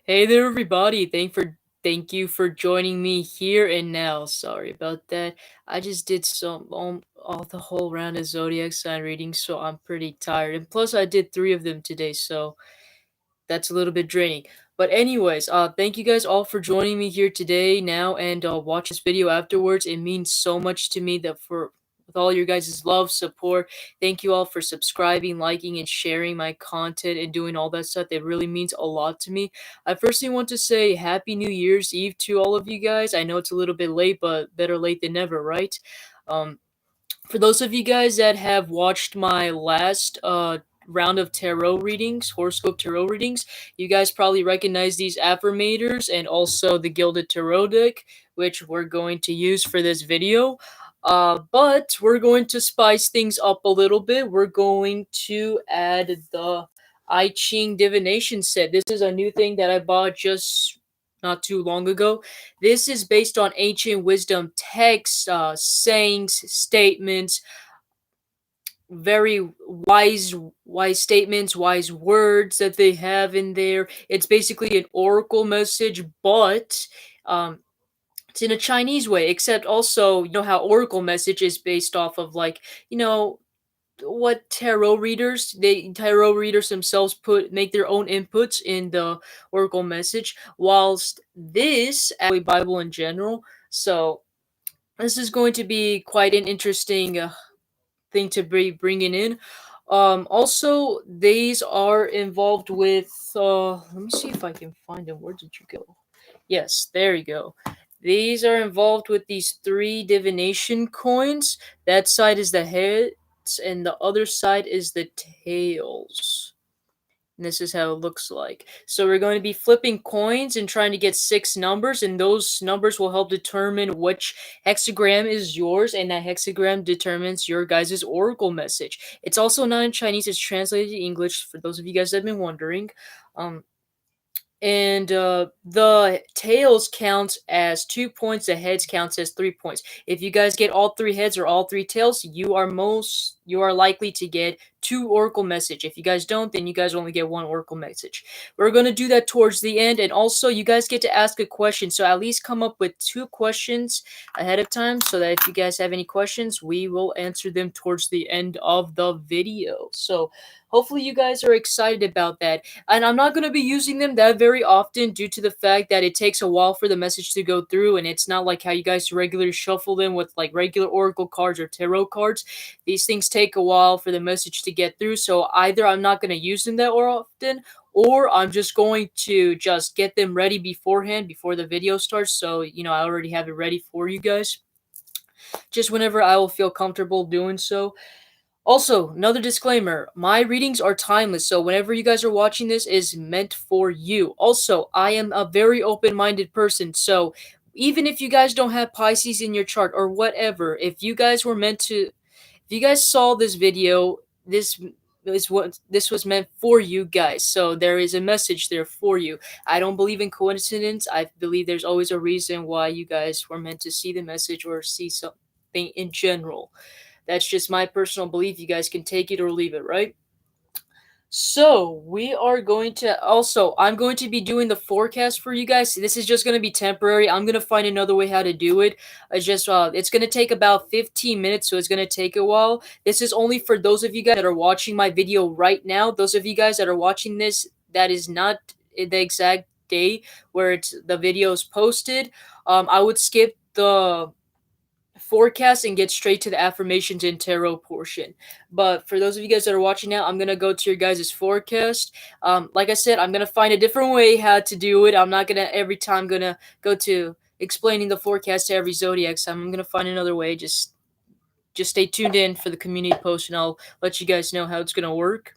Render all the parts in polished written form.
Hey there, everybody. Thank you for joining me here and now. Sorry about that. I just did some all the whole round of zodiac sign readings, so I'm pretty tired. And plus, I did three of them today, so that's a little bit draining. But anyways, thank you guys all for joining me here today, now, and watch this video afterwards. It means so much to me that for with all your guys' love, support, thank you all for subscribing, liking, and sharing my content and doing all that stuff. It really means a lot to me. I firstly want to say Happy New Year's Eve to all of you guys. I know it's a little bit late, but better late than never, right? Um, for those of you guys that have watched my last round of tarot readings, horoscope tarot readings, you guys probably recognize these affirmators and also the Gilded Tarot deck, which we're going to use for this video. But we're going to spice things up a little bit. We're going to add the I Ching divination set. This is a new thing that I bought just not too long ago. This is based on ancient wisdom texts, sayings, statements, very wise statements, wise words that they have in there. It's basically an oracle message, but it's in a Chinese way, except also, you know how oracle message is based off of, like, you know, what tarot readers themselves put make their own inputs in the oracle message, whilst this actually Bible in general. So this is going to be quite an interesting thing to be bringing in. Also, these are involved with let me see if I can find them. Where did you go? Yes, there you go. These are involved with these three divination coins. That side is the heads, and the other side is the tails. And this is how it looks like. So we're going to be flipping coins and trying to get 6 numbers, and those numbers will help determine which hexagram is yours, and that hexagram determines your guys' oracle message. It's also not in Chinese, it's translated to English for those of you guys that have been wondering. Um, and the tails counts as 2 points, the heads counts as 3 points. If you guys get all three heads or all three tails, you are likely to get two oracle message. If you guys don't, then you guys only get one oracle message. We're going to do that towards the end, and also you guys get to ask a question, so at least come up with 2 questions ahead of time, so that if you guys have any questions, we will answer them towards the end of the video. So hopefully you guys are excited about that. And I'm not going to be using them that very often due to the fact that it takes a while for the message to go through, and it's not like how you guys regularly shuffle them with like regular oracle cards or tarot cards. These things take a while for the message to get through, so either I'm not going to use them that often, or I'm just going to just get them ready beforehand before the video starts, so I already have it ready for you guys just whenever I will feel comfortable doing so. Also, another disclaimer, my readings are timeless, so whenever you guys are watching this is meant for you. Also, I am a very open-minded person, so even if you guys don't have Pisces in your chart or whatever, if you guys saw this video, this was meant for you guys. So there is a message there for you. I don't believe in coincidence. I believe there's always a reason why you guys were meant to see the message or see something in general. That's just my personal belief. You guys can take it or leave it, right? So we are going to I'm going to be doing the forecast for you guys. This is just going to be temporary. I'm going to find another way how to do it. It's going to take about 15 minutes, so it's going to take a while. This is only for those of you guys that are watching my video right now. Those of you guys that are watching this, that is not the exact day where the video is posted. I would skip the forecast and get straight to the affirmations and tarot portion. But for those of you guys that are watching now, I'm gonna go to your guys' forecast. Like I said, I'm gonna find a different way how to do it. I'm not gonna every time gonna go to explaining the forecast to every zodiac sign. I'm gonna find another way. Just stay tuned in for the community post, and I'll let you guys know how it's gonna work.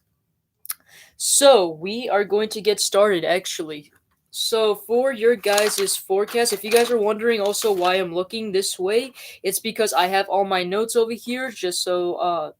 So we are going to get started, actually. So for your guys' forecast, if you guys are wondering also why I'm looking this way, it's because I have all my notes over here just so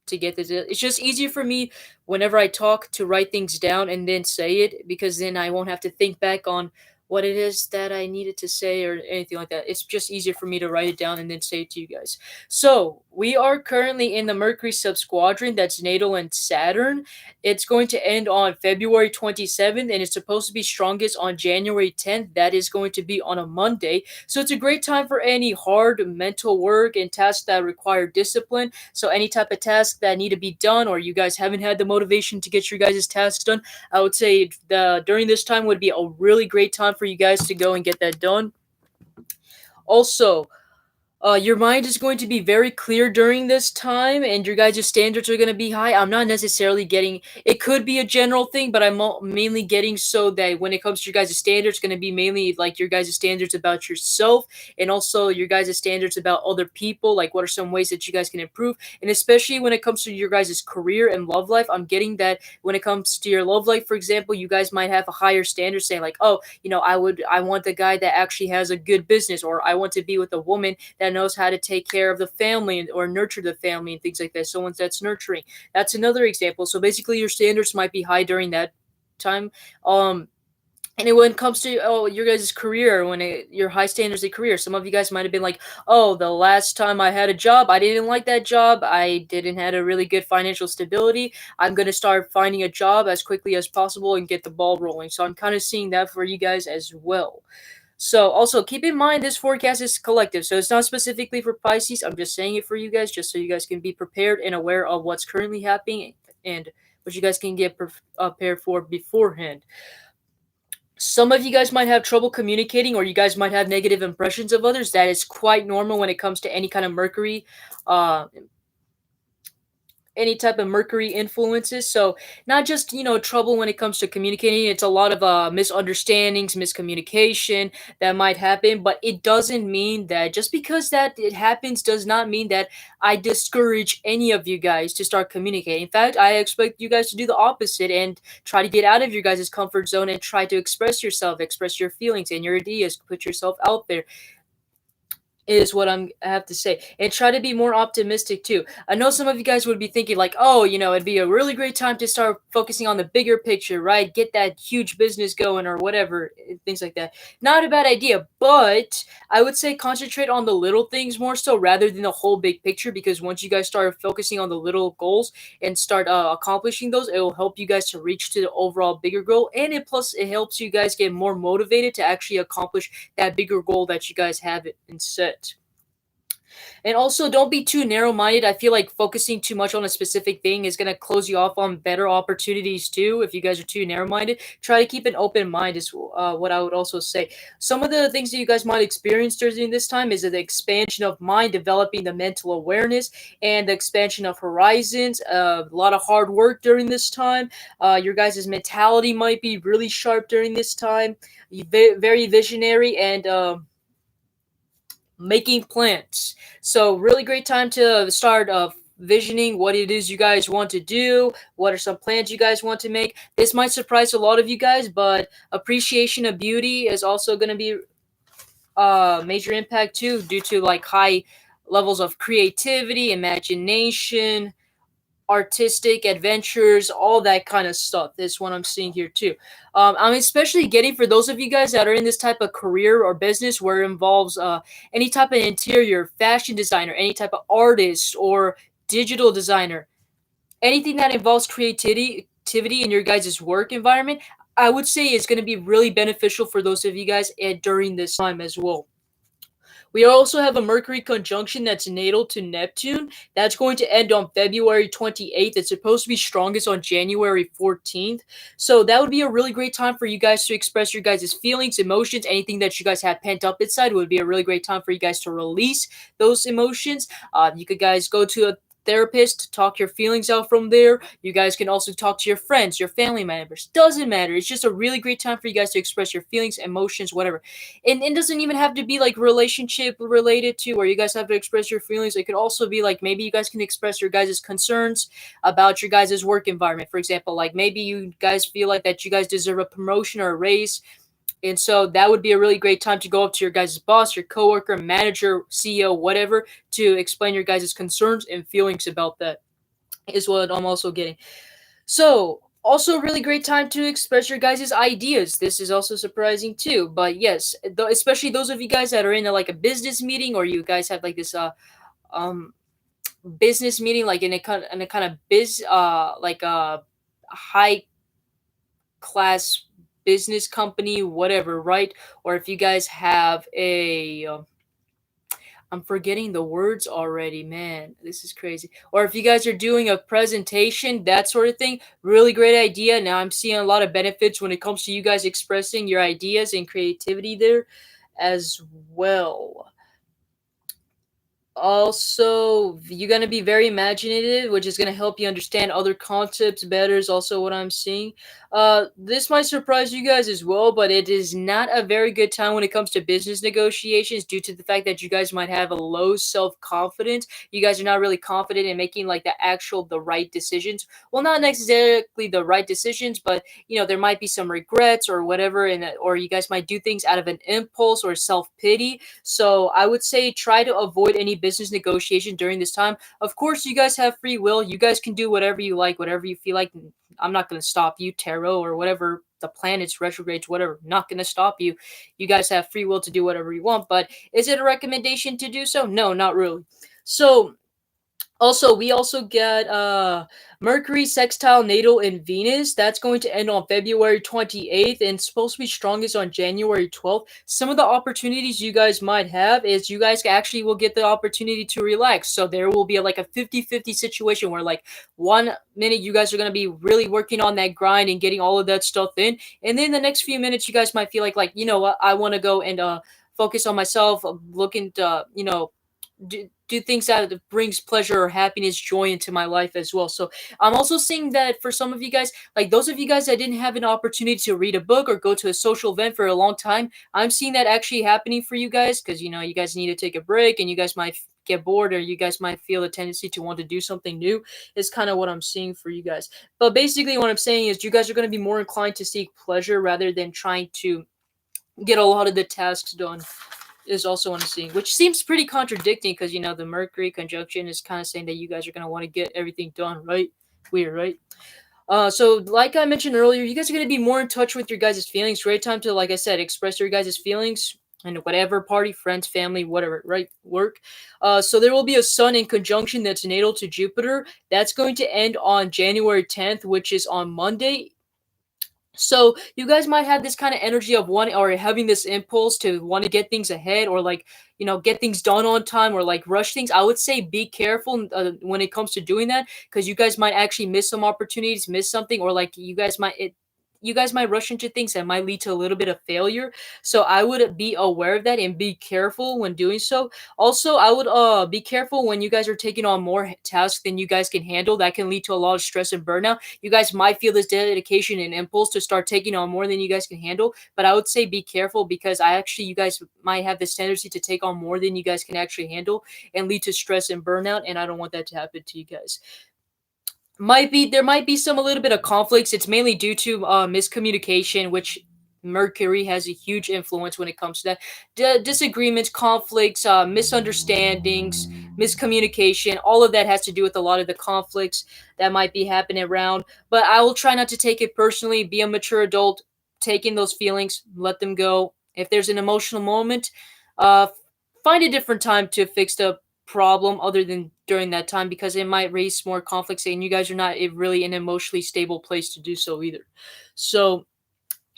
to get this. It's just easier for me whenever I talk to write things down and then say it, because then I won't have to think back on what it is that I needed to say or anything like that. It's just easier for me to write it down and then say it to you guys. So, we are currently in the Mercury subsquadron that's natal in Saturn. It's going to end on February 27th and it's supposed to be strongest on January 10th. That is going to be on a Monday. So, it's a great time for any hard mental work and tasks that require discipline. So, any type of task that need to be done or you guys haven't had the motivation to get your guys' tasks done, I would say the during this time would be a really great time for you guys to go and get that done. Also, your mind is going to be very clear during this time, and your guys' standards are going to be high. I'm not necessarily getting it, could be a general thing, but I'm mainly getting so that when it comes to your guys' standards, it's going to be mainly like your guys' standards about yourself, and also your guys' standards about other people. Like, what are some ways that you guys can improve, and especially when it comes to your guys' career and love life. I'm getting that when it comes to your love life, for example, you guys might have a higher standard, saying like, oh, I want the guy that actually has a good business, or I want to be with a woman that knows how to take care of the family or nurture the family and things like that. Someone that's nurturing. That's another example. So basically, your standards might be high during that time. Um, and when it comes to your guys' career, your high standards of career, some of you guys might have been like, oh, the last time I had a job, I didn't like that job. I didn't had a really good financial stability. I'm gonna start finding a job as quickly as possible and get the ball rolling. So I'm kind of seeing that for you guys as well. So also keep in mind this forecast is collective, so it's not specifically for Pisces. I'm just saying it for you guys, just so you guys can be prepared and aware of what's currently happening and what you guys can get prepared for beforehand. Some of you guys might have trouble communicating, or you guys might have negative impressions of others. That is quite normal when it comes to any kind of Mercury uh, any type of Mercury influences. So not just trouble when it comes to communicating. It's a lot of misunderstandings, miscommunication that might happen. But it doesn't mean that just because that it happens does not mean that I discourage any of you guys to start communicating. In fact, I expect you guys to do the opposite and try to get out of your guys' comfort zone and try to express yourself, express your feelings and your ideas, put yourself out there is what I have to say. And try to be more optimistic too. I know some of you guys would be thinking like, oh, it'd be a really great time to start focusing on the bigger picture, right? Get that huge business going or whatever, things like that. Not a bad idea, but I would say concentrate on the little things more so rather than the whole big picture, because once you guys start focusing on the little goals and start accomplishing those, it will help you guys to reach to the overall bigger goal, and it helps you guys get more motivated to actually accomplish that bigger goal that you guys have it in set. And also, don't be too narrow minded. I feel like focusing too much on a specific thing is going to close you off on better opportunities too. If you guys are too narrow minded, try to keep an open mind, is what I would also say. Some of the things that you guys might experience during this time is the expansion of mind, developing the mental awareness, and the expansion of horizons. A lot of hard work during this time. Your guys' mentality might be really sharp during this time. Very visionary and. Making plans. So really great time to start visioning what it is you guys want to do. What are some plans you guys want to make? This might surprise a lot of you guys, but appreciation of beauty is also going to be major impact too, due to like high levels of creativity, imagination, artistic adventures, all that kind of stuff. This one I'm seeing here too. I'm especially getting for those of you guys that are in this type of career or business where it involves any type of interior, fashion designer, any type of artist or digital designer, anything that involves creativity in your guys' work environment. I would say is going to be really beneficial for those of you guys during this time as well. We also have a Mercury conjunction that's natal to Neptune. That's going to end on February 28th. It's supposed to be strongest on January 14th. So that would be a really great time for you guys to express your guys' feelings, emotions, anything that you guys have pent up inside would be a really great time for you guys to release those emotions. You could guys go to a therapist, talk your feelings out from there. You guys can also talk to your friends, your family members. Doesn't matter. It's just a really great time for you guys to express your feelings, emotions, whatever. And it doesn't even have to be like relationship related to where you guys have to express your feelings. It could also be like maybe you guys can express your guys' concerns about your guys' work environment. For example, like maybe you guys feel like that you guys deserve a promotion or a raise. And so that would be a really great time to go up to your guys' boss, your coworker, manager, CEO, whatever, to explain your guys' concerns and feelings about that, is what I'm also getting. So Also, really great time to express your guys' ideas. This is also surprising too. But yes, especially those of you guys that are in like a business meeting, or you guys have like this um business meeting, like in a kind of like a high class business company, whatever, right? Or if you guys have a I'm forgetting the words already, man. This is crazy. Or if you guys are doing a presentation, that sort of thing, really great idea. Now I'm seeing a lot of benefits when it comes to you guys expressing your ideas and creativity there as well. Also, you're gonna be very imaginative, which is gonna help you understand other concepts better. Is also what I'm seeing. This might surprise you guys as well, but it is not a very good time when it comes to business negotiations, due to the fact that you guys might have a low self confidence. You guys are not really confident in making like the right decisions. Well, not necessarily the right decisions, but there might be some regrets or whatever, and or you guys might do things out of an impulse or self pity. So I would say try to avoid any business negotiation during this time. Of course, you guys have free will. You guys can do whatever you like, whatever you feel like. I'm not going to stop you, tarot or whatever, the planets, retrogrades, whatever. Not going to stop you. You guys have free will to do whatever you want. But is it a recommendation to do so? No, not really. So also, we also get Mercury sextile natal in Venus. That's going to end on February 28th and supposed to be strongest on January 12th. Some of the opportunities you guys might have is you guys actually will get the opportunity to relax. So there will be like a 50-50 situation where like 1 minute you guys are going to be really working on that grind and getting all of that stuff in. And then the next few minutes you guys might feel like you know what, I want to go and focus on myself, looking to, do things that brings pleasure or happiness, joy into my life as well. So I'm also seeing that for some of you guys, like those of you guys that didn't have an opportunity to read a book or go to a social event for a long time, I'm seeing that actually happening for you guys, because you guys need to take a break and you guys might get bored, or you guys might feel a tendency to want to do something new. Is kind of what I'm seeing for you guys. But basically what I'm saying is you guys are going to be more inclined to seek pleasure rather than trying to get a lot of the tasks done, is also what I'm seeing, which seems pretty contradicting because the Mercury conjunction is kind of saying that you guys are gonna want to get everything done, right? Weird, right? So like I mentioned earlier, you guys are gonna be more in touch with your guys' feelings. Great time to, like I said, express your guys' feelings and whatever party, friends, family, whatever, right? Work. So there will be a Sun in conjunction that's natal to Jupiter. That's going to end on January 10th, which is on Monday. So you guys might have this kind of energy of one, or having this impulse to want to get things ahead, or like get things done on time, or like rush things. I would say be careful when it comes to doing that, because you guys might actually miss some opportunities, miss something, or like you guys might rush into things that might lead to a little bit of failure. So I would be aware of that and be careful when doing so. Also, I would be careful when you guys are taking on more tasks than you guys can handle. That can lead to a lot of stress and burnout. You guys might feel this dedication and impulse to start taking on more than you guys can handle, but I would say be careful, because you guys might have this tendency to take on more than you guys can actually handle and lead to stress and burnout, and I don't want that to happen to you guys. There might be some a little bit of conflicts. It's mainly due to miscommunication, which Mercury has a huge influence when it comes to that. Disagreements, conflicts, misunderstandings, miscommunication, all of that has to do with a lot of the conflicts that might be happening around. But I will try not to take it personally. Be a mature adult, take in those feelings, let them go. If there's an emotional moment, uh, find a different time to fix the problem other than during that time, because it might raise more conflicts and you guys are not really in an emotionally stable place to do so either. So,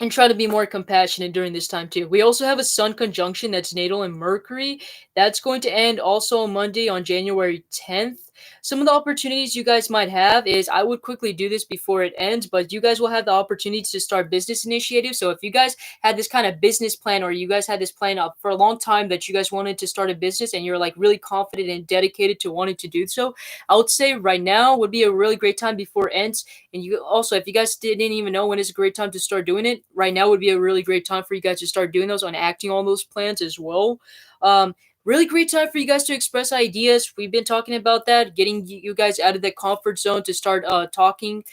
and try to be more compassionate during this time too. We also have a Sun conjunction that's natal in Mercury. That's going to end also on Monday on January 10th. Some of the opportunities you guys might have is, I would quickly do this before it ends, but you guys will have the opportunity to start business initiatives. So if you guys had this kind of business plan, or you guys had this plan up for a long time that you guys wanted to start a business and you're like really confident and dedicated to wanting to do so, I would say right now would be a really great time before it ends. And you also, if you guys didn't even know when is a great time to start doing it, right now would be a really great time for you guys to start doing those and acting on those plans as well. Um, Really great time for you guys to express ideas. We've been talking about that, getting you guys out of the comfort zone to start talking,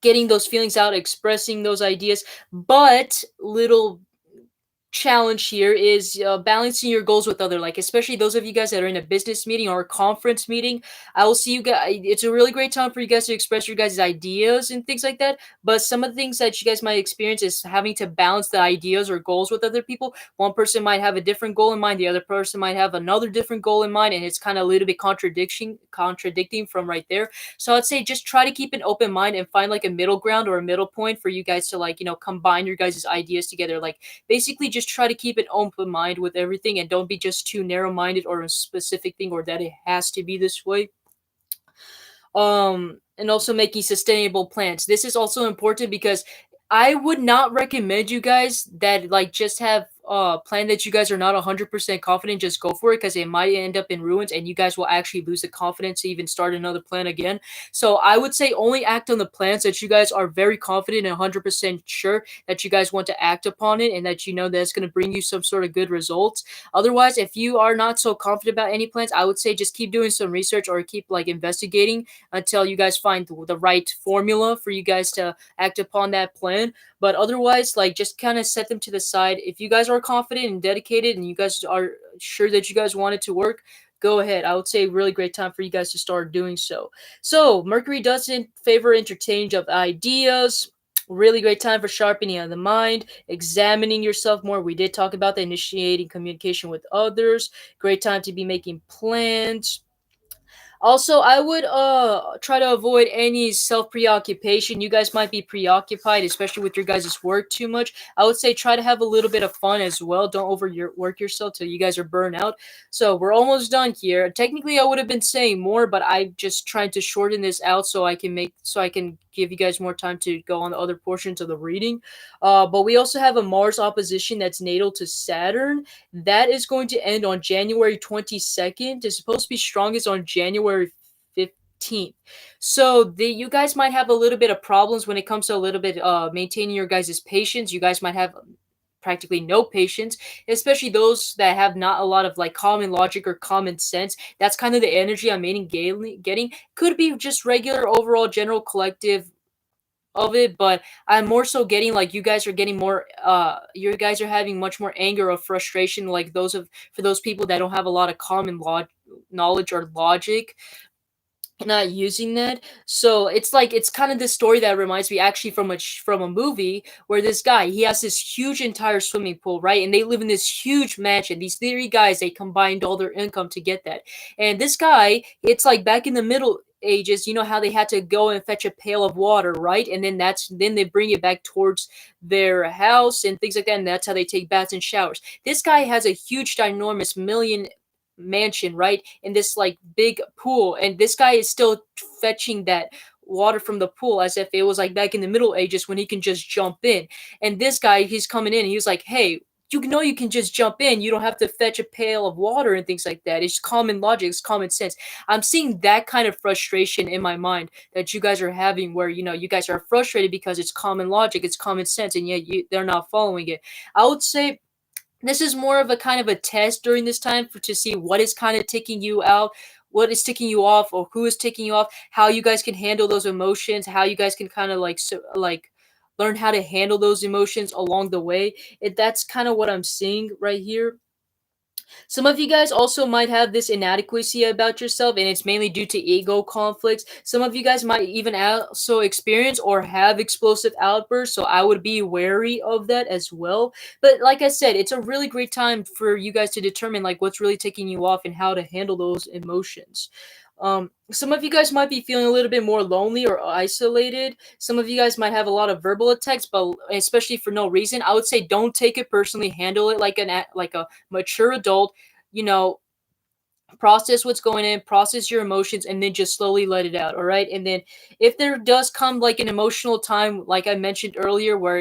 getting those feelings out, expressing those ideas. But little challenge here is balancing your goals with other, like, especially those of you guys that are in a business meeting or a conference meeting. I will see you guys. It's a really great time for you guys to express your guys' ideas and things like that. But some of the things that you guys might experience is having to balance the ideas or goals with other people. One person might have a different goal in mind, the other person might have another different goal in mind, and it's kind of a little bit contradicting from right there. So I'd say just try to keep an open mind and find like a middle ground or a middle point for you guys to, like, combine your guys' ideas together. Like, basically just try to keep an open mind with everything and don't be just too narrow minded or a specific thing or that it has to be this way. And also making sustainable plans. This is also important because I would not recommend you guys that, like, just have a plan that you guys are not 100% confident. Just go for it, because it might end up in ruins and you guys will actually lose the confidence to even start another plan again. So I would say only act on the plans that you guys are very confident and 100% sure that you guys want to act upon it, and that you know that it's going to bring you some sort of good results. Otherwise, if you are not so confident about any plans, I would say just keep doing some research or keep, like, investigating until you guys find the right formula for you guys to act upon that plan. But otherwise, like, just kind of set them to the side. If you guys are confident and dedicated and you guys are sure that you guys want it to work, go ahead. I would say really great time for you guys to start doing so. So Mercury doesn't favor interchange of ideas. Really great time for sharpening of the mind, examining yourself more. We did talk about the initiating communication with others. Great time to be making plans. Also, I would try to avoid any self preoccupation. You guys might be preoccupied, especially with your guys' work too much. I would say try to have a little bit of fun as well. Don't overwork yourself till you guys are burnt out. So we're almost done here. Technically, I would have been saying more, but I just trying to shorten this out so I can give you guys more time to go on the other portions of the reading. But we also have a Mars opposition that's natal to Saturn. That is going to end on January 22nd. It's supposed to be strongest on January 15th. So you guys might have a little bit of problems when it comes to a little bit maintaining your guys' patience. You guys might have practically no patience, especially those that have not a lot of, like, common logic or common sense. That's kind of the energy I'm getting. Could be just regular overall general collective of it, but I'm more so getting, like, you guys are getting more you guys are having much more anger or frustration, like those of for those people that don't have a lot of common knowledge or logic, not using that. So it's like it's kind of this story that reminds me actually from a movie where this guy, he has this huge entire swimming pool, right? And they live in this huge mansion. These three guys, they combined all their income to get that. And this guy, it's like back in the Middle Ages, you know how they had to go and fetch a pail of water, right? And then they bring it back towards their house and things like that, and that's how they take baths and showers. This guy has a huge ginormous million mansion, right? In this, like, big pool, and this guy is still fetching that water from the pool as if it was like back in the Middle Ages when he can just jump in. And this guy, he's coming in and he's like, "Hey, you know you can just jump in. You don't have to fetch a pail of water and things like that. It's common logic, it's common sense." I'm seeing that kind of frustration in my mind that you guys are having, where you guys are frustrated because it's common logic, it's common sense, and yet they're not following it. I would say this is more of a kind of a test during this time for to see what is kind of ticking you out, what is ticking you off, or who is ticking you off, how you guys can handle those emotions, how you guys can kind of like learn how to handle those emotions along the way. That's kind of what I'm seeing right here. Some of you guys also might have this inadequacy about yourself, and it's mainly due to ego conflicts. Some of you guys might even also experience or have explosive outbursts, so I would be wary of that as well. But like I said, it's a really great time for you guys to determine, like, what's really taking you off and how to handle those emotions. Some of you guys might be feeling a little bit more lonely or isolated. Some of you guys might have a lot of verbal attacks, but especially for no reason. I would say don't take it personally. Handle it like a mature adult. You know, process what's going in, process your emotions, and then just slowly let it out. All right. And then if there does come like an emotional time, like I mentioned earlier, where,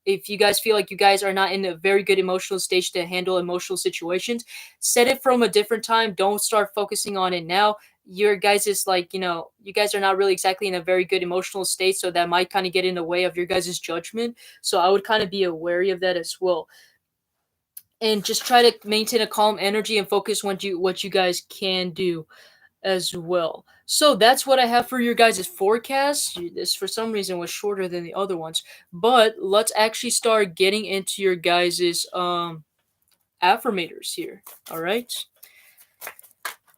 if you guys feel like you guys are not in a very good emotional stage to handle emotional situations, set it from a different time. Don't start focusing on it now. Your guys is like, you guys are not really exactly in a very good emotional state. So that might kind of get in the way of your guys' judgment. So I would kind of be wary of that as well, and just try to maintain a calm energy and focus on what you guys can do. as well. So that's what I have for your guys' forecast. This for some reason was shorter than the other ones. But let's actually start getting into your guys' affirmators here. All right.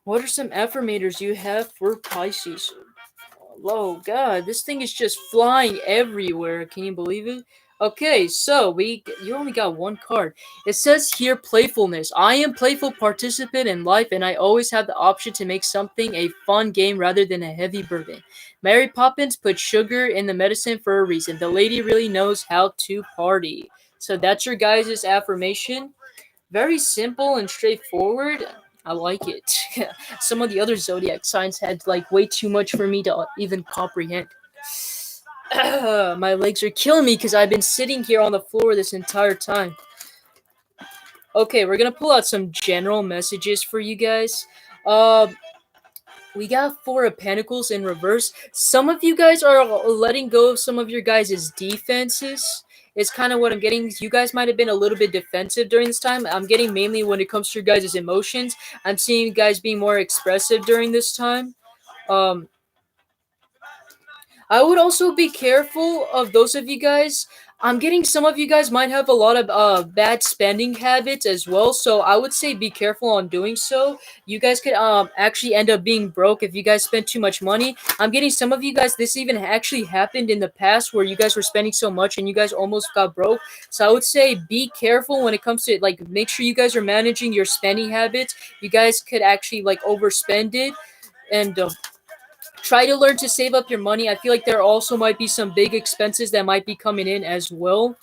What are some affirmators you have for Pisces? Oh God, this thing is just flying everywhere. Can you believe it? Okay, so you only got one card. It says here playfulness. I am playful participant in life and I always have the option to make something a fun game rather than a heavy burden. Mary Poppins put sugar in the medicine for a reason. The lady really knows how to party. So that's your guys' affirmation. Very simple and straightforward. I like it. Some of the other zodiac signs had like way too much for me to even comprehend. My legs are killing me because I've been sitting here on the floor this entire time. Okay, we're gonna pull out some general messages for you guys. Uh, we got Four of Pentacles in reverse. Some of you guys are letting go of some of your guys' defenses. It's kind of what I'm getting. You guys might have been a little bit defensive during this time. I'm getting mainly when it comes to your guys' emotions. I'm seeing you guys being more expressive during this time. Um, I would also be careful of those of you guys. I'm getting some of you guys might have a lot of bad spending habits as well, so I would say be careful on doing so. You guys could actually end up being broke if you guys spend too much money. I'm getting some of you guys this even actually happened in the past where you guys were spending so much and you guys almost got broke. So I would say be careful when it comes to like make sure you guys are managing your spending habits. You guys could actually like overspend it and try to learn to save up your money. I feel like there also might be some big expenses that might be coming in as well.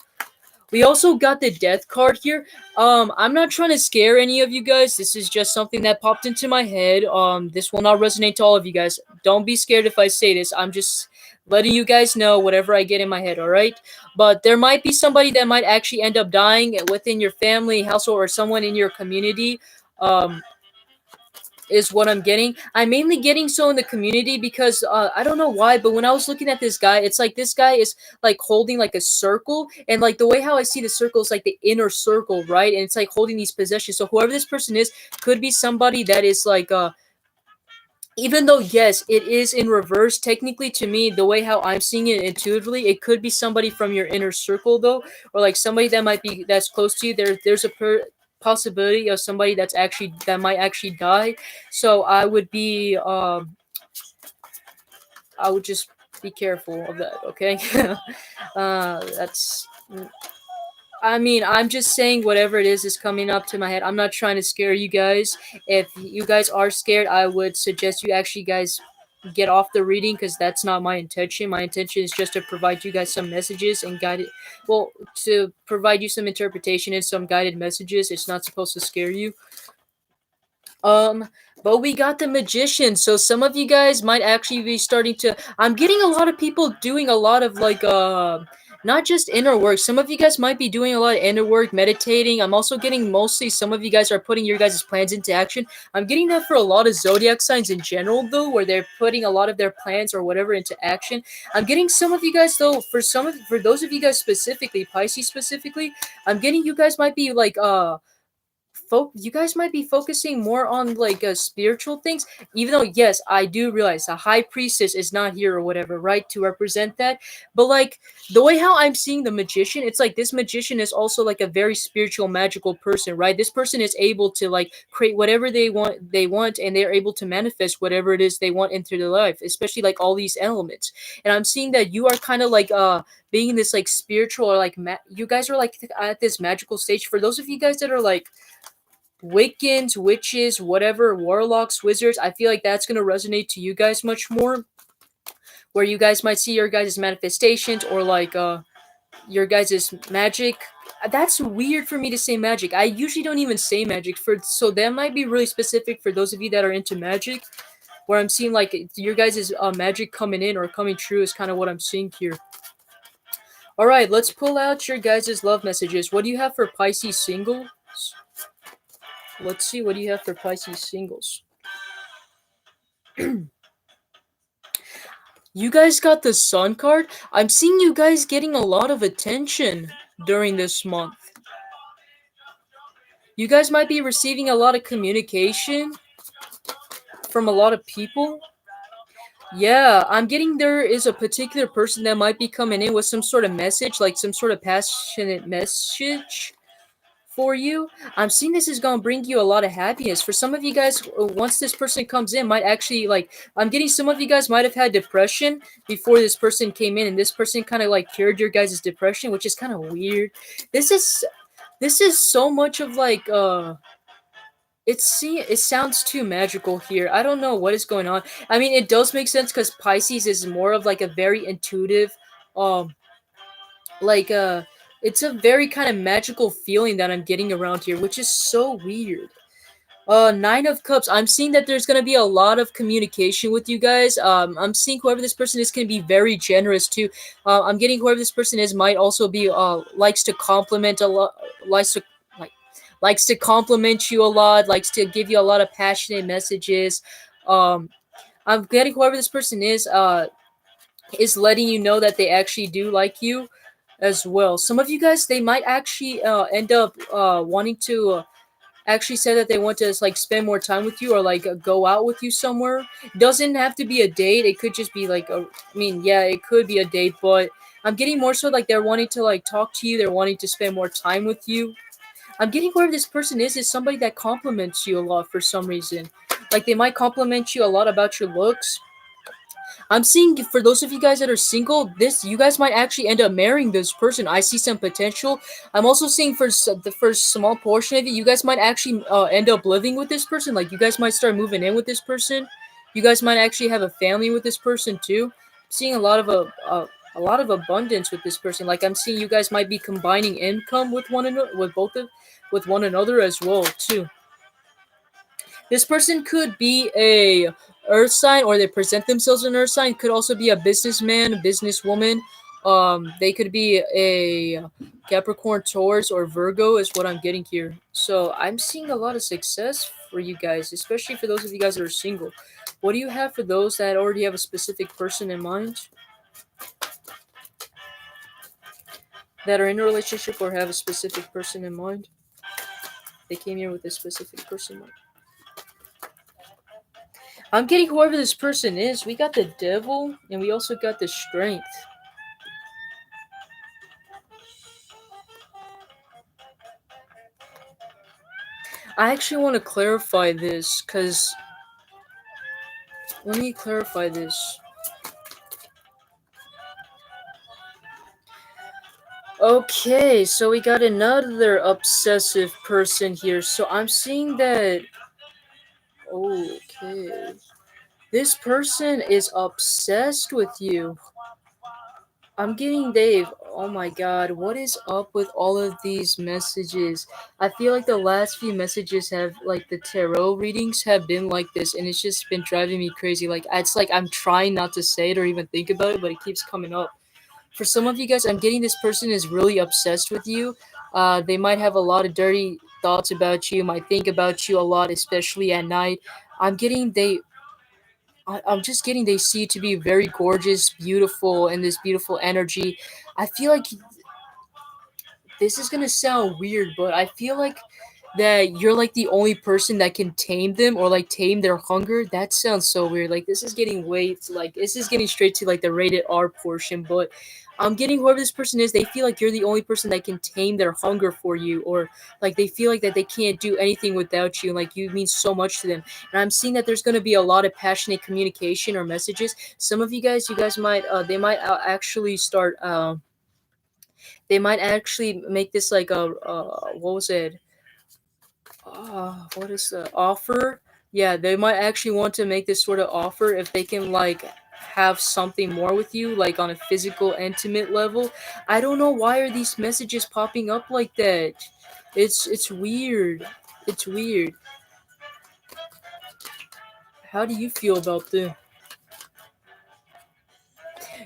We also got the death card here. I'm not trying to scare any of you guys. This is just something that popped into my head. This will not resonate to all of you guys. Don't be scared if I say this. I'm just letting you guys know whatever I get in my head, all right? But there might be somebody that might actually end up dying within your family, household, or someone in your community. Um, is what I'm getting. I'm mainly getting so in the community because I don't know why, but when I was looking at this guy, it's like this guy is like holding like a circle, and like the way how I see the circle is like the inner circle, right? And it's like holding these possessions. So whoever this person is could be somebody that is like even though yes it is in reverse, technically to me the way how I'm seeing it intuitively, it could be somebody from your inner circle though, or like somebody that might be that's close to you. There's a possibility of somebody that might actually die. So I would just be careful of that, okay? That's I mean, I'm just saying whatever it is coming up to my head. I'm not trying to scare you guys. If you guys are scared, I would suggest you actually guys get off the reading because that's not my intention. My intention is just to provide you guys some messages and guided, well, to provide you some interpretation and some guided messages. It's not supposed to scare you. Um, but we got the magician, so some of you guys might actually be starting to. I'm getting a lot of people doing a lot of like not just inner work. Some of you guys might be doing a lot of inner work, meditating. I'm also getting mostly some of you guys are putting your guys' plans into action. I'm getting that for a lot of zodiac signs in general though, where they're putting a lot of their plans or whatever into action. I'm getting some of you guys though, for those of you guys specifically, Pisces specifically, I'm getting you guys might be like you guys might be focusing more on like spiritual things, even though yes I do realize the high priestess is not here or whatever, right, to represent that. But like the way how I'm seeing the magician, it's like this magician is also like a very spiritual magical person, right? This person is able to like create whatever they want and they're able to manifest whatever it is they want into their life, especially like all these elements. And I'm seeing that you are kind of like being this like spiritual or like you guys are like at this magical stage. For those of you guys that are like Wiccans, witches, whatever, warlocks, wizards, I feel like that's going to resonate to you guys much more. Where you guys might see your guys' manifestations or like your guys' magic. That's weird for me to say magic. I usually don't even say magic so that might be really specific for those of you that are into magic. Where I'm seeing like your guys' magic coming in or coming true is kind of what I'm seeing here. All right, let's pull out your guys' love messages. What do you have for Pisces singles? Let's see, what do you have for Pisces singles? You guys got the Sun card. I'm seeing you guys getting a lot of attention during this month. You guys might be receiving a lot of communication. from a lot of people. Yeah, I'm getting there is a particular person that might be coming in with some sort of message, like some sort of passionate message for you. I'm seeing this is gonna bring you a lot of happiness. For some of you guys, once this person comes in, might actually like. I'm getting some of you guys might have had depression before this person came in, and this person kind of like cured your guys' depression, which is kind of weird. This is this is so much of like it sounds too magical here. I don't know what is going on. I mean, it does make sense because Pisces is more of like a very intuitive, um, like it's a very kind of magical feeling that I'm getting around here, which is so weird. Nine of Cups. I'm seeing that there's gonna be a lot of communication with you guys. I'm seeing whoever this person is can be very generous too. I'm getting whoever this person is might also be likes to compliment a lot, likes to like likes to compliment you a lot, likes to give you a lot of passionate messages. Um, I'm getting whoever this person is letting you know that they actually do like you as well. Some of you guys they might actually end up wanting to. Actually said that they want to like spend more time with you or like go out with you somewhere. Doesn't have to be a date. It could just be like a. I mean, yeah, it could be a date, but I'm getting more so like they're wanting to like talk to you. They're wanting to spend more time with you. I'm getting whoever this person is somebody that compliments you a lot for some reason. Like they might compliment you a lot about your looks. I'm seeing for those of you guys that are single, this you guys might actually end up marrying this person. I see some potential. I'm also seeing for the first small portion of it, you guys might actually end up living with this person. Like you guys might start moving in with this person. You guys might actually have a family with this person too. I'm seeing a lot of abundance with this person. Like I'm seeing you guys might be combining income with one another, with one another as well too. This person could be a earth sign or they present themselves as an earth sign. Could also be a businessman, a businesswoman. They could be a Capricorn, Taurus, or Virgo is what I'm getting here. So I'm seeing a lot of success for you guys, especially for those of you guys that are single. What do you have for those that already have a specific person in mind? That are in a relationship or have a specific person in mind? They came here with a specific person in mind. I'm getting whoever this person is. We got the devil, and we also got the strength. I actually want to clarify this, because... Let me clarify this. Okay, so we got another obsessive person here. So I'm seeing that... Okay. This person is obsessed with you. I'm getting Dave. Oh my god, what is up with all of these messages? I feel like the last few messages have, like, the tarot readings have been like this, and it's just been driving me crazy. Like, it's like I'm trying not to say it or even think about it, but it keeps coming up. For some of you guys, I'm getting this person is really obsessed with you. They might have a lot of dirty thoughts about you, might think about you a lot, especially at night. I'm getting they I'm just getting they see you to be very gorgeous, beautiful, and this beautiful energy. I feel like this is gonna sound weird, but I feel like that you're like the only person that can tame them or like tame their hunger. That sounds so weird. Like this is getting way to, like this is getting straight to like the rated R portion, but I'm getting whoever this person is, they feel like you're the only person that can tame their hunger for you, or like they feel like that they can't do anything without you, and like you mean so much to them. And I'm seeing that there's going to be a lot of passionate communication or messages. Some of you guys might, they might actually start, they might actually make this like a, what was it? What is the offer? Yeah, they might actually want to make this sort of offer if they can like have something more with you, like on a physical, intimate level. I don't know why are these messages popping up like that. It's weird. It's weird. How do you feel about this?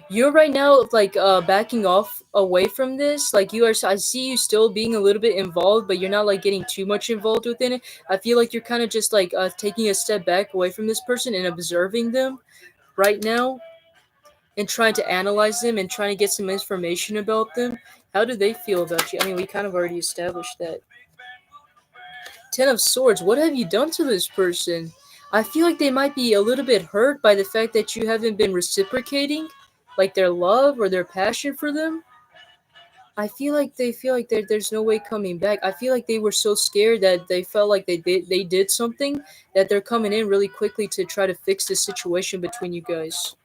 You're right now like backing off away from this. Like you are, I see you still being a little bit involved, but you're not like getting too much involved within it. I feel like you're kind of just like taking a step back away from this person and observing them right now and trying to analyze them and trying to get some information about them. How do they feel about you? I mean, we kind of already established that. Ten of Swords. What have you done to this person? I feel like they might be a little bit hurt by the fact that you haven't been reciprocating, like their love or their passion for them. I feel like there's no way coming back. I feel like they were so scared that they felt like they did something, that they're coming in really quickly to try to fix the situation between you guys.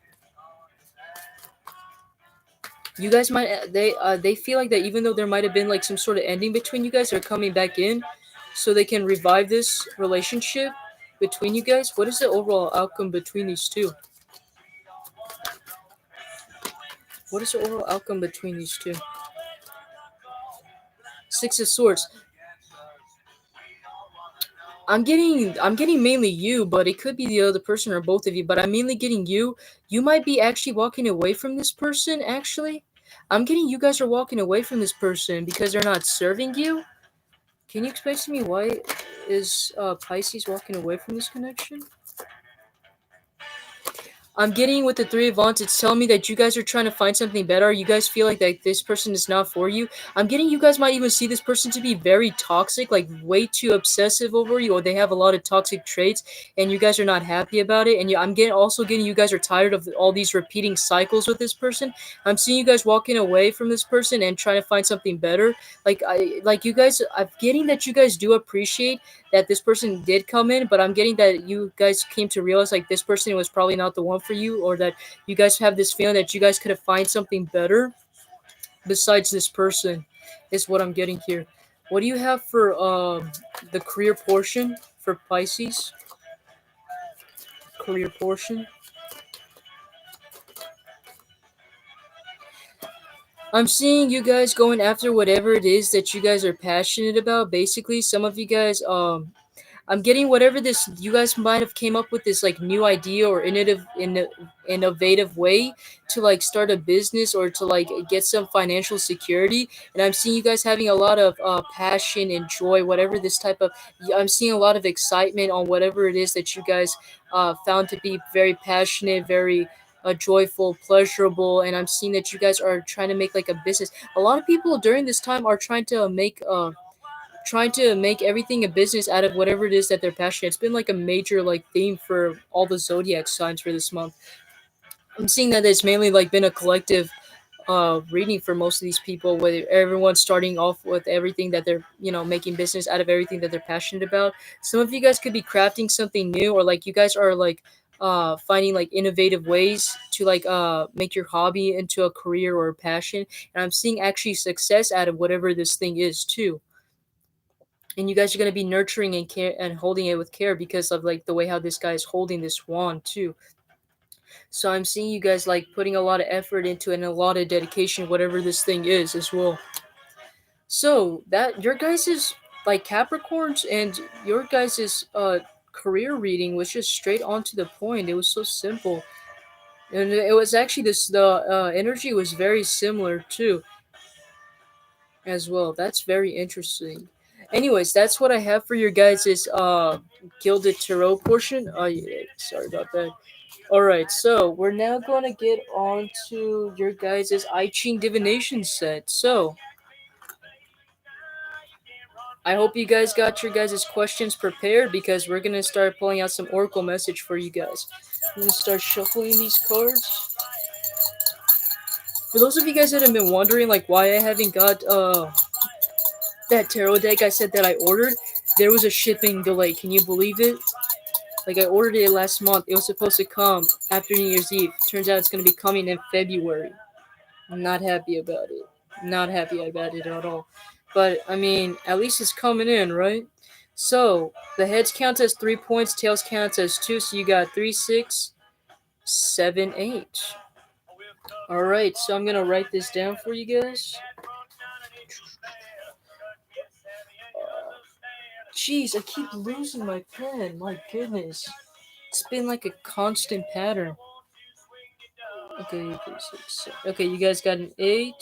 You guys might they feel like that even though there might have been like some sort of ending between you guys, they're coming back in so they can revive this relationship between you guys. What is the overall outcome between these two? What is the overall outcome between these two? Six of Swords. I'm getting mainly you, but it could be the other person or both of you, but I'm mainly getting you. You might be actually walking away from this person actually. I'm getting you guys are walking away from this person because they're not serving you. Can you explain to me why is Pisces walking away from this connection? I'm getting with the Three of Wands, it's telling me that you guys are trying to find something better. You guys feel like that this person is not for you. I'm getting you guys might even see this person to be very toxic, like way too obsessive over you, or they have a lot of toxic traits, and you guys are not happy about it. And I'm getting also getting you guys are tired of all these repeating cycles with this person. I'm seeing you guys walking away from this person and trying to find something better. Like you guys, I'm getting that you guys do appreciate that this person did come in, but I'm getting that you guys came to realize like this person was probably not the one for you, or that you guys have this feeling that you guys could have find something better besides this person, is what I'm getting here. What do you have for the career portion for Pisces? Career portion. I'm seeing you guys going after whatever it is that you guys are passionate about. Basically, some of you guys I'm getting whatever this you guys might have came up with this like new idea or innovative way to like start a business or to like get some financial security. And I'm seeing you guys having a lot of passion and joy, whatever this type of. I'm seeing a lot of excitement on whatever it is that you guys found to be very passionate, very joyful, pleasurable. And I'm seeing that you guys are trying to make like a business. A lot of people during this time are trying to make everything a business out of whatever it is that they're passionate. It's been like a major like theme for all the zodiac signs for this month. I'm seeing that it's mainly like been a collective reading for most of these people, where everyone's starting off with everything that they're making business out of everything that they're passionate about. Some of you guys could be crafting something new, or like you guys are like finding like innovative ways to like make your hobby into a career or a passion. And I'm seeing actually success out of whatever this thing is too. And you guys are going to be nurturing and care and holding it with care because of like the way how this guy is holding this wand too. So I'm seeing you guys like putting a lot of effort into it and a lot of dedication, whatever this thing is as well. So that your guys is like Capricorns, and your guys is career reading was just straight on to the point. It was so simple. And it was actually this the energy was very similar too as well. That's very interesting. Anyways, that's what I have for your guys' Gilded Tarot portion. Oh, yeah, sorry about that. Alright, so we're now going to get on to your guys' I Ching divination set. So, I hope you guys got your guys' questions prepared because we're going to start pulling out some oracle message for you guys. I'm going to start shuffling these cards. For those of you guys that have been wondering like why I haven't got that tarot deck I said that I ordered, there was a shipping delay. Can you believe it? Like I ordered it last month. It was supposed to come after New Year's Eve. Turns out it's going to be coming in February. I'm not happy about it. Not happy about it at all. But I mean, at least it's coming in, right? So the heads count as 3 points, tails counts as two. So you got 3, 6, 7, 8. All right. So I'm gonna write this down for you guys. Jeez, I keep losing my pen. My goodness, it's been like a constant pattern. Okay, 3, 6, 7. Okay, you guys got an 8.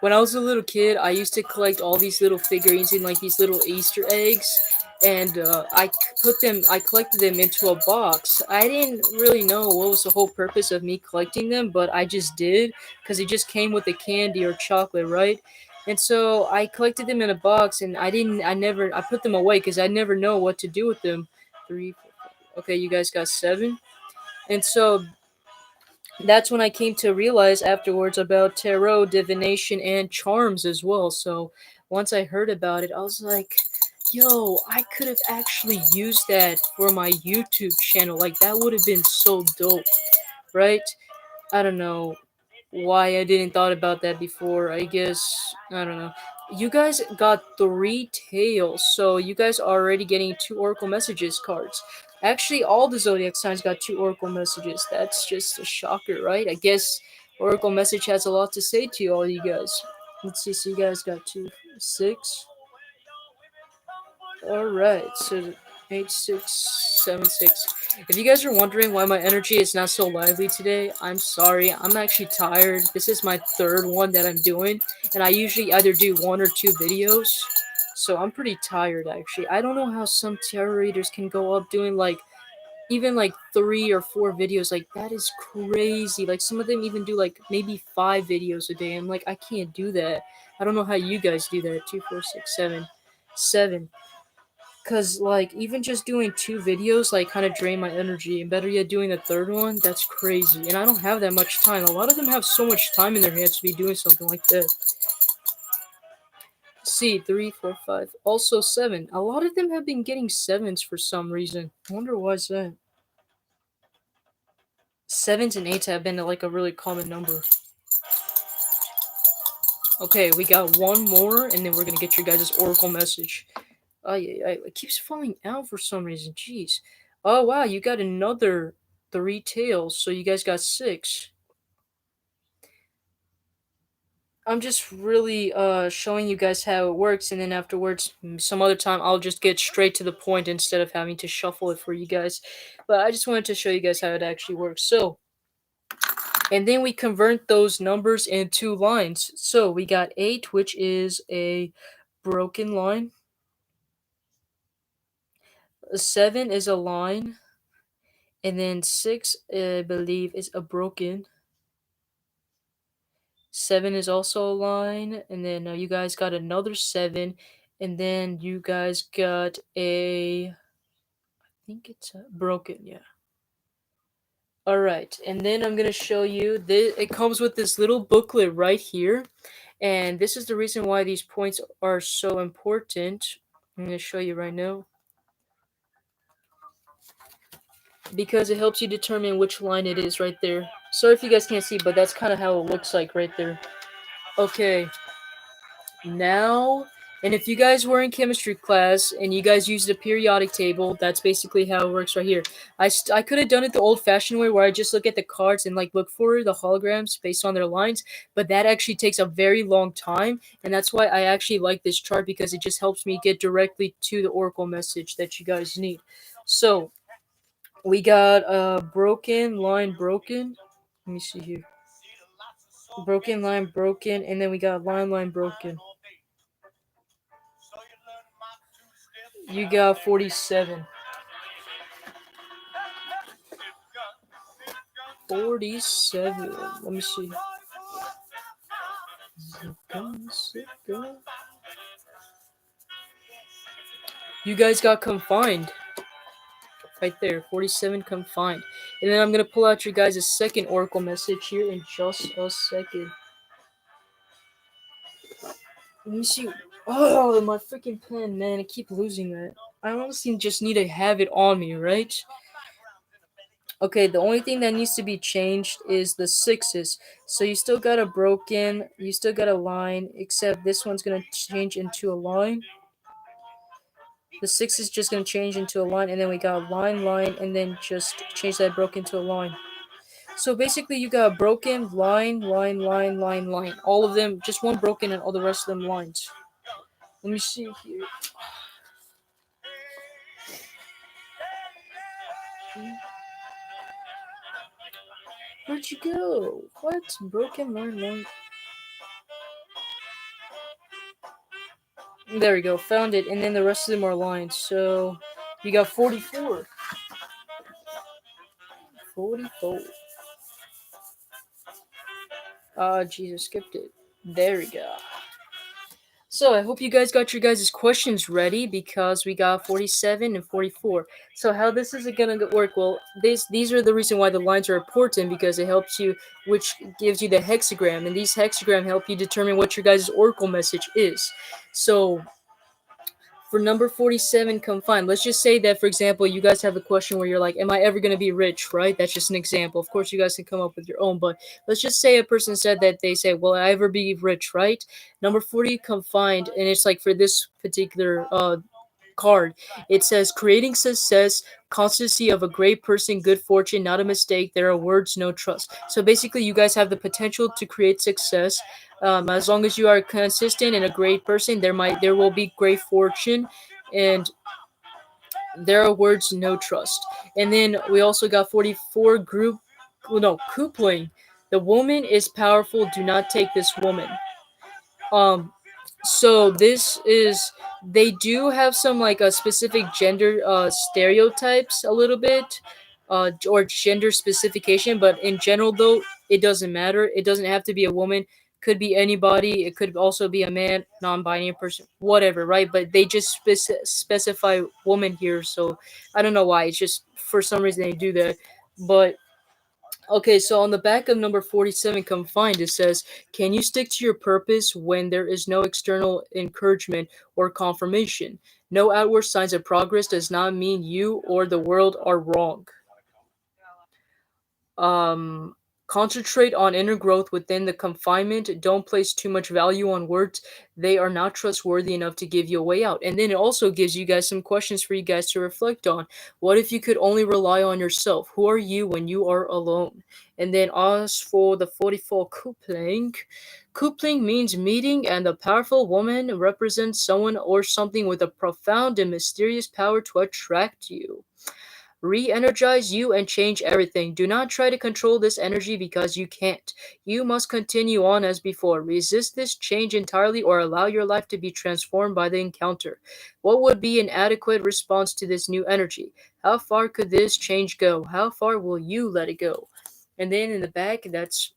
When I was a little kid, I used to collect all these little figurines in like these little Easter eggs, and I collected them into a box. I didn't really know what was the whole purpose of me collecting them, but I just did because it just came with the candy or chocolate, right? And so I collected them in a box, and I put them away because I never know what to do with them. Three, four, five. Okay, you guys got 7. And so that's when I came to realize afterwards about tarot, divination, and charms as well. So once I heard about it, I was like, yo, I could have actually used that for my YouTube channel. Like, that would have been so dope, right? I don't know why I didn't thought about that before. I guess I don't know. You guys got 3 tails, so you guys are already getting 2 Oracle Messages cards. Actually, all the zodiac signs got 2 Oracle Messages. That's just a shocker, right? I guess Oracle Message has a lot to say to you, all you guys. Let's see. So you guys got 2, 6. All right, so 8, 6, 7, 6. If you guys are wondering why my energy is not so lively today, I'm sorry. I'm actually tired. This is my 3rd one that I'm doing, and I usually either do 1 or 2 videos. So I'm pretty tired actually. I don't know how some tarot readers can go up doing like even like 3 or 4 videos. Like, that is crazy. Like, some of them even do like maybe 5 videos a day. I'm like, I can't do that. I don't know how you guys do that. 2, 4, 6, 7, 7. Cause like even just doing 2 videos like kind of drain my energy, and better yet doing a 3rd one, that's crazy. And I don't have that much time. A lot of them have so much time in their hands to be doing something like that. See, 3, 4, 5, also 7. A lot of them have been getting 7s for some reason. I wonder why is that. 7s and 8s have been like a really common number. Okay, we got 1 more, and then we're gonna get your guys' oracle message. Oh yeah, it keeps falling out for some reason. Jeez. Oh wow, you got another 3 tails, so you guys got 6. I'm just really showing you guys how it works, and then afterwards, some other time, I'll just get straight to the point instead of having to shuffle it for you guys. But I just wanted to show you guys how it actually works. So, and then we convert those numbers into lines. So we got 8, which is a broken line. 7 is a line. And then 6, I believe, is a broken. 7 is also a line. And then you guys got another 7. And then you guys got I think it's a broken, yeah. Alright, and then I'm going to show you, it comes with this little booklet right here. And this is the reason why these points are so important. I'm going to show you right now. Because it helps you determine which line it is right there. Sorry if you guys can't see, but that's kind of how it looks like right there. Okay, now, and if you guys were in chemistry class and you guys used a periodic table, that's basically how it works right here. I could have done it the old-fashioned way where I just look at the cards and like look for the holograms based on their lines, but that actually takes a very long time, and that's why I actually like this chart, because it just helps me get directly to the oracle message that you guys need. So, we got broken line broken. Let me see here. Broken line broken, and then we got line broken. You got 47. 47. Let me see. You guys got confined. Right there. 47 confined. And then I'm going to pull out your guys' second oracle message here in just a second. Let me see. Oh, my freaking pen, man. I keep losing that. I honestly just need to have it on me, right? Okay, the only thing that needs to be changed is the 6s. So you still got a broken, you still got a line, except this one's going to change into a line. The 6 is just going to change into a line, and then we got line, and then just change that broken to a line. So basically you got broken, line. All of them, just one broken and all the rest of them lines. Let me see here. Where'd you go? What? Broken line. There we go, found it, and then the rest of them are lines. So you got 44. 44. Jesus, skipped it. There we go. So I hope you guys got your guys' questions ready because we got 47 and 44. So how this is gonna work? Well, these are the reason why the lines are important because it helps you, which gives you the hexagram, and these hexagram help you determine what your guys' oracle message is. So for number 47 confined, let's just say that, for example, you guys have a question where you're like, am I ever going to be rich, right? That's just an example. Of course, you guys can come up with your own, but let's just say a person said that they say, will I ever be rich, right? Number 40 confined, and it's like for this particular card, it says creating success, constancy of a great person, good fortune, not a mistake. There are words, no trust. So basically, you guys have the potential to create success. As long as you are consistent and a great person, there will be great fortune, and there are words, no trust. And then we also got 44 group, well, no, coupling. The woman is powerful. Do not take this woman. Um, so this is, they do have some like a specific gender stereotypes a little bit, or gender specification, but in general though it doesn't matter. It doesn't have to be a woman. Could be anybody. It could also be a man, non-binary person, whatever, right? But they just specify woman here, so I don't know why. It's just for some reason they do that, but okay, so on the back of number 47 confined, it says, can you stick to your purpose when there is no external encouragement or confirmation? No outward signs of progress does not mean you or the world are wrong. um Concentrate on inner growth within the confinement. Don't place too much value on words. They are not trustworthy enough to give you a way out. And then it also gives you guys some questions for you guys to reflect on. What if you could only rely on yourself? Who are you when you are alone? And then as for the 44 coupling means meeting, and the powerful woman represents someone or something with a profound and mysterious power to attract you, re-energize you, and change everything. Do not try to control this energy because you can't. You must continue on as before. Resist this change entirely or allow your life to be transformed by the encounter. What would be an adequate response to this new energy? How far could this change go? How far will you let it go? And then in the back, that's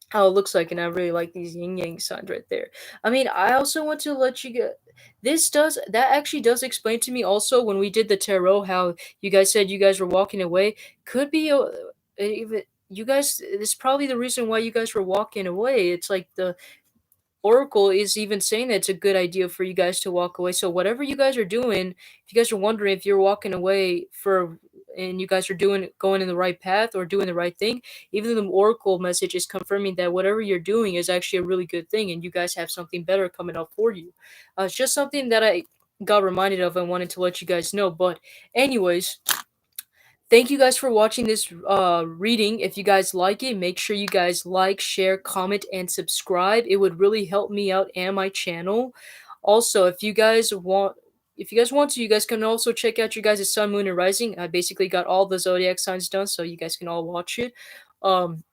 how it looks like, and I really like these yin yang signs right there. I mean, I also want to let you get this does that actually does explain to me also when we did the tarot how you guys said you guys were walking away. Could be even you guys. This is probably the reason why you guys were walking away. It's like the Oracle is even saying that it's a good idea for you guys to walk away. So whatever you guys are doing, if you guys are wondering if you're walking away for and you guys are doing going in the right path or doing the right thing, even though the Oracle message is confirming that whatever you're doing is actually a really good thing and you guys have something better coming up for you. It's just something that I got reminded of and wanted to let you guys know. But anyways, thank you guys for watching this reading. If you guys like it, make sure you guys like, share, comment, and subscribe. It would really help me out and my channel. Also, if you guys want to, you guys can also check out your guys' sun, moon, and rising. I basically got all the zodiac signs done, so you guys can all watch it. Um,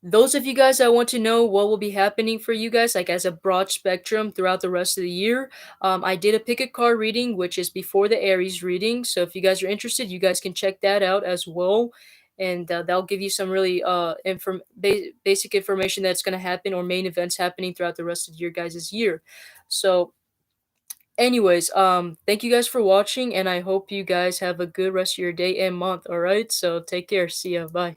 those of you guys that want to know what will be happening for you guys, like as a broad spectrum throughout the rest of the year, I did a pick a card reading, which is before the Aries reading. So if you guys are interested, you guys can check that out as well. And that'll give you some really basic information that's going to happen or main events happening throughout the rest of your guys' year. So, anyways, thank you guys for watching, and I hope you guys have a good rest of your day and month. All right, so take care. See ya. Bye.